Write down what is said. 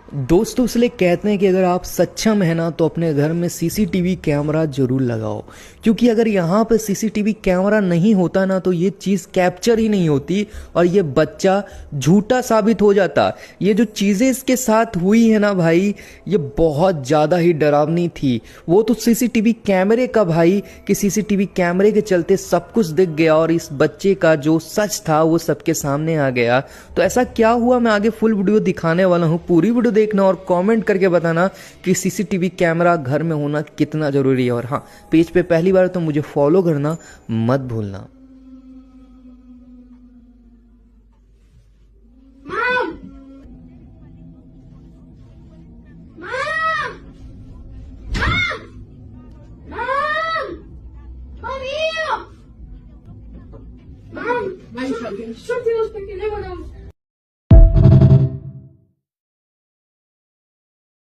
दोस्तों इसलिए कहते हैं कि अगर आप सक्षम है ना तो अपने घर में सीसीटीवी कैमरा जरूर लगाओ। क्योंकि अगर यहाँ पे सीसीटीवी कैमरा नहीं होता ना तो ये चीज़ कैप्चर ही नहीं होती और ये बच्चा झूठा साबित हो जाता। ये जो चीज़ें इसके साथ हुई है ना भाई, ये बहुत ज़्यादा ही डरावनी थी। वो तो सीसीटीवी कैमरे का भाई कि सीसीटीवी कैमरे के चलते सब कुछ दिख गया और इस बच्चे का जो सच था वो सबके सामने आ गया। तो ऐसा क्या हुआ मैं आगे फुल वीडियो दिखाने वाला हूँ, पूरी वीडियो देखना और कमेंट करके बताना कि सीसीटीवी कैमरा घर में होना कितना जरूरी है। और हाँ, पेज पे पहली बार तो मुझे फॉलो करना मत भूलना।